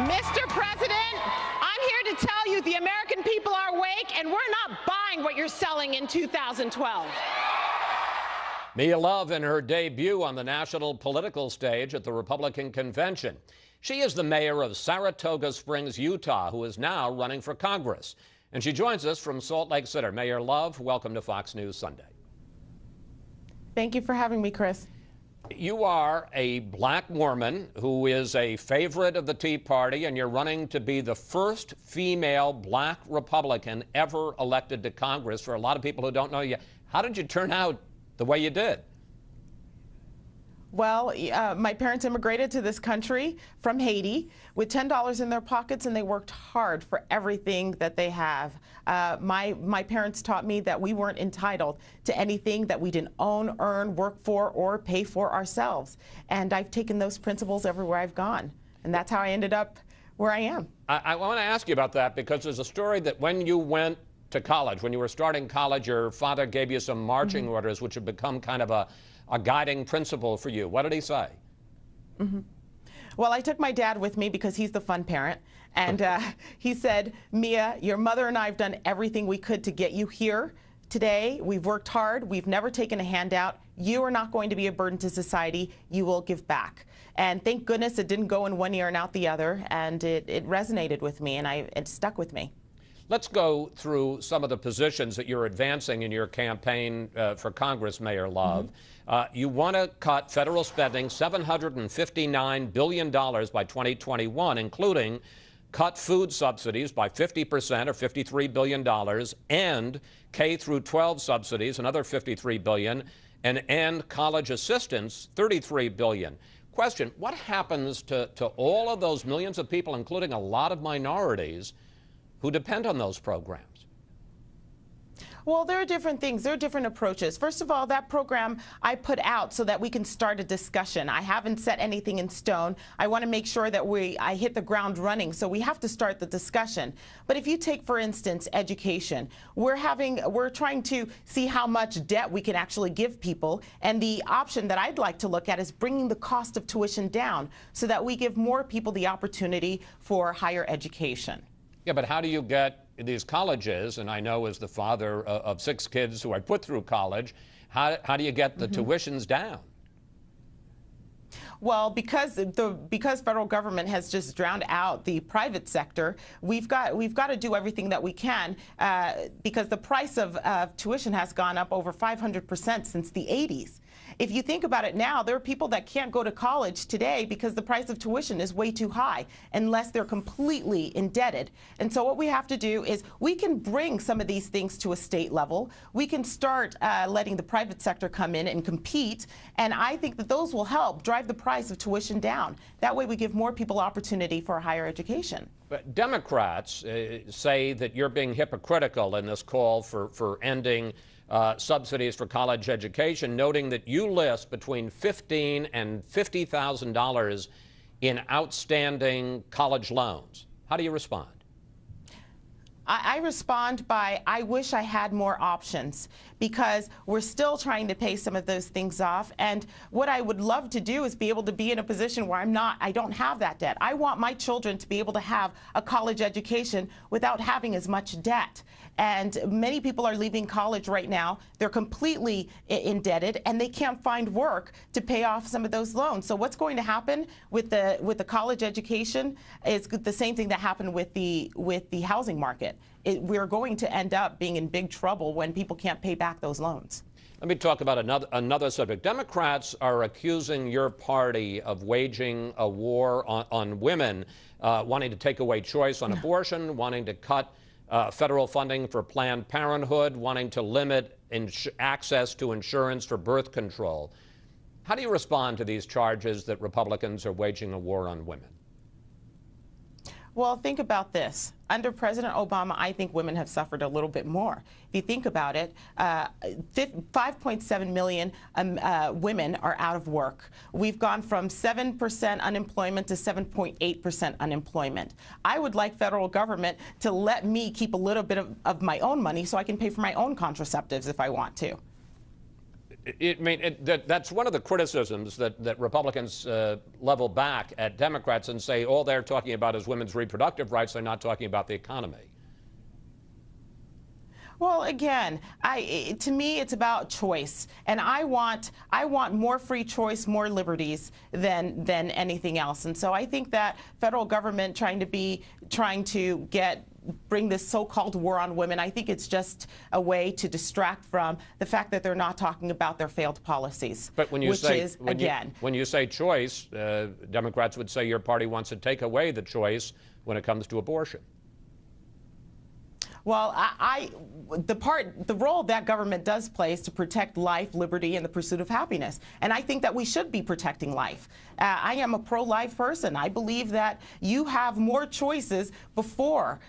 Mr. President, I'm here to tell you the American people are awake, and we're not buying what you're selling in 2012. Mia Love in her debut on the national political stage at the Republican convention. She is the mayor of Saratoga Springs, Utah, who is now running for Congress. And she joins us from Salt Lake City. Mayor Love, welcome to Fox News Sunday. Thank you for having me, Chris. You are a black Mormon who is a favorite of the Tea Party, and you're running to be the first female black Republican ever elected to Congress. For a lot of people who don't know you, how did you turn out the way you did? Well, my parents immigrated to this country from Haiti with $10 in their pockets, and they worked hard for everything that they have. My parents taught me that we weren't entitled to anything that we didn't own, earn, work for, or pay for ourselves. And I've taken those principles everywhere I've gone. And that's how I ended up where I am. I want to ask you about that, because there's a story that when you went to college, when you were starting college, your father gave you some marching orders, which have become kind of a guiding principle for you. What did he say? Well, I took my dad with me because he's the fun parent. And he said, Mia, your mother and I have done everything we could to get you here today. We've worked hard. We've never taken a handout. You are not going to be a burden to society. You will give back. And thank goodness it didn't go in one ear and out the other. And it resonated with me, and it stuck with me. Let's go through some of the positions that you're advancing in your campaign for Congress, Mayor Love. You want to cut federal spending $759 billion by 2021, including cut food subsidies by 50% or $53 billion, and K through 12 subsidies, another $53 billion, and end college assistance, $33 billion. Question, what happens to all of those millions of people, including a lot of minorities, who depend on those programs? Well, there are different things. There are different approaches. First of all, that program I put out so that we can start a discussion. I haven't set anything in stone. I want to make sure that I hit the ground running, so we have to start the discussion. But if you take, for instance, education, we're trying to see how much debt we can actually give people, and the option that I'd like to look at is bringing the cost of tuition down so that we give more people the opportunity for higher education. Yeah, but how do you get these colleges, and I know as the father of 6 kids who I put through college, how do you get the tuitions down? Well, because federal government has just drowned out the private sector, we've got to do everything that we can because the price of tuition has gone up over 500% since the 80s. If you think about it now, there are people that can't go to college today because the price of tuition is way too high unless they're completely indebted. And so what we have to do is we can bring some of these things to a state level. We can start letting the private sector come in and compete. And I think that those will help drive the price of tuition down. That way we give more people opportunity for higher education. But Democrats say that you're being hypocritical in this call for ending subsidies for college education, noting that you list between $15,000 and $50,000 in outstanding college loans. How do you respond? I respond by, I wish I had more options, because we're still trying to pay some of those things off. And what I would love to do is be able to be in a position where I don't have that debt. I want my children to be able to have a college education without having as much debt. And many people are leaving college right now. They're completely indebted, and they can't find work to pay off some of those loans. So what's going to happen with the college education is the same thing that happened with the housing market. We're going to end up being in big trouble when people can't pay back those loans. Let me talk about another subject. Democrats are accusing your party of waging a war on women, wanting to take away choice on abortion, wanting to cut federal funding for Planned Parenthood, wanting to limit access to insurance for birth control. How do you respond to these charges that Republicans are waging a war on women? Well, think about this. Under President Obama, I think women have suffered a little bit more. If you think about it, 5.7 million women are out of work. We've gone from 7% unemployment to 7.8% unemployment. I would like federal government to let me keep a little bit of my own money so I can pay for my own contraceptives if I want to. That's one of the criticisms that Republicans level back at Democrats and say all they're talking about is women's reproductive rights. They're not talking about the economy. Well, again, to me, it's about choice, and I want more free choice, more liberties than anything else. And so I think that federal government trying to bring this so-called war on women, I think it's just a way to distract from the fact that they're not talking about their failed policies. But when you when you say choice, Democrats would say your party wants to take away the choice when it comes to abortion. Well, the role that government does play is to protect life, liberty, and the pursuit of happiness. And I think that we should be protecting life. I am a pro-life person. I believe that you have more choices before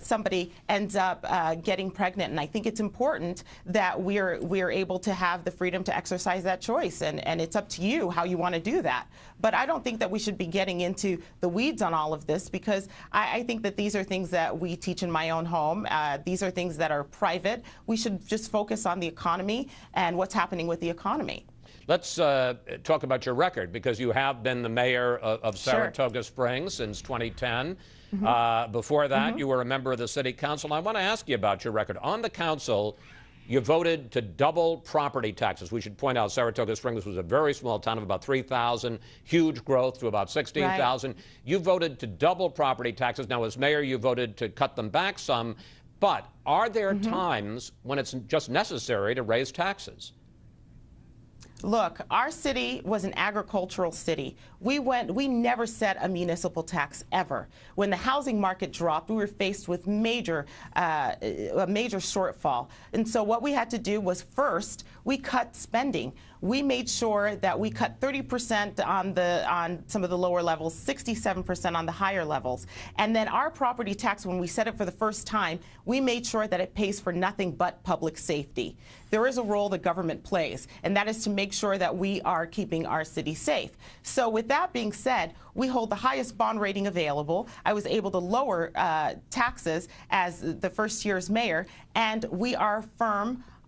somebody ends up getting pregnant. And I think it's important that we're able to have the freedom to exercise that choice. And it's up to you how you want to do that. But I don't think that we should be getting into the weeds on all of this, because I think that these are things that we teach in my own home. These are things that are private. We should just focus on the economy and what's happening with the economy. Let's talk about your record, because you have been the mayor of Saratoga Springs since 2010. Before that, you were a member of the city council. I want to ask you about your record. On the council, you voted to double property taxes. We should point out Saratoga Springs was a very small town of about 3,000, huge growth to about 16,000. Right. You voted to double property taxes. Now, as mayor, you voted to cut them back some. But are there times when it's just necessary to raise taxes? Look, our city was an agricultural city. We never set a municipal tax ever. When the housing market dropped, we were faced with a major shortfall. And so what we had to do was, first, we cut spending. We made sure that we cut 30% on some of the lower levels, 67% on the higher levels. And then our property tax, when we set it for the first time, we made sure that it pays for nothing but public safety. There is a role the government plays, and that is to make sure that we are keeping our city safe. So with that being said, we hold the highest bond rating available. I was able to lower taxes as the first year's mayor, and we are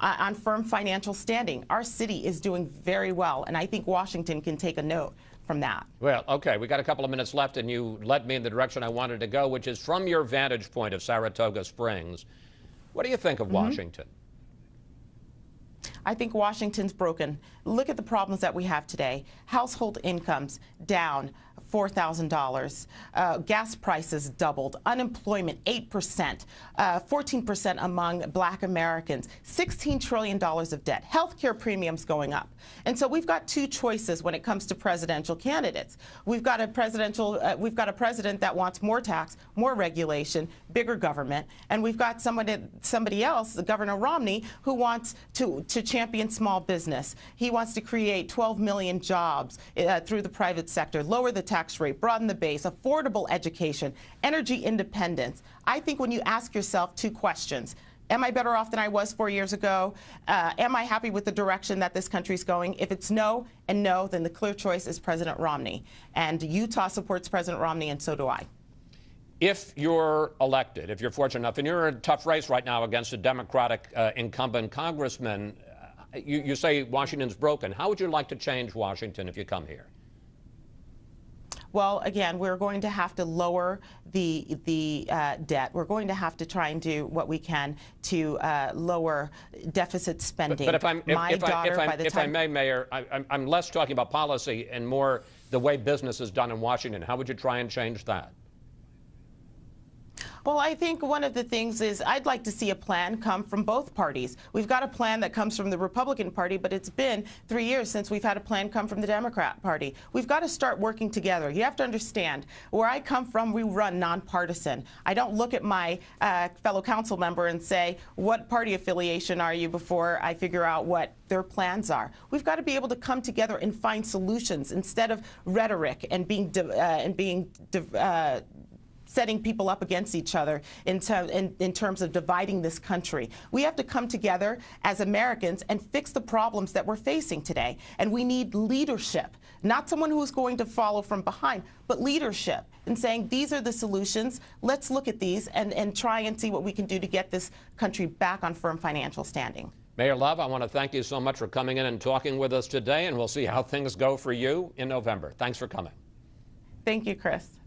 on firm financial standing. Our city is doing very well, and I think Washington can take a note from that. Well, okay, we got a couple of minutes left, and you led me in the direction I wanted to go, which is from your vantage point of Saratoga Springs. What do you think of Washington? I think Washington's broken. Look at the problems that we have today. Household incomes down $4,000. Gas prices doubled. Unemployment 8%. 14% among Black Americans. $16 trillion of debt. Healthcare premiums going up. And so we've got two choices when it comes to presidential candidates. We've got a president that wants more tax, more regulation, bigger government, and we've got somebody else, Governor Romney, who wants to champion small business. He wants to create 12 million jobs through the private sector, lower the tax rate, broaden the base, affordable education, energy independence. I think when you ask yourself two questions, am I better off than I was 4 years ago? Am I happy with the direction that this country's going? If it's no and no, then the clear choice is President Romney. And Utah supports President Romney, and so do I. If you're elected, if you're fortunate enough, and you're in a tough race right now against a Democratic incumbent congressman, you say Washington's broken. How would you like to change Washington if you come here? Well, again, we're going to have to lower the debt. We're going to have to try and do what we can to lower deficit spending. But if I may, Mayor, I'm less talking about policy and more the way business is done in Washington. How would you try and change that? Well, I think one of the things is I'd like to see a plan come from both parties. We've got a plan that comes from the Republican Party, but it's been 3 years since we've had a plan come from the Democrat Party. We've got to start working together. You have to understand, where I come from, we run nonpartisan. I don't look at my fellow council member and say, what party affiliation are you, before I figure out what their plans are. We've got to be able to come together and find solutions instead of rhetoric and setting people up against each other in terms of dividing this country. We have to come together as Americans and fix the problems that we're facing today. And we need leadership, not someone who's going to follow from behind, but leadership, and saying these are the solutions. Let's look at these and try and see what we can do to get this country back on firm financial standing. Mayor Love, I want to thank you so much for coming in and talking with us today, and we'll see how things go for you in November. Thanks for coming. Thank you, Chris.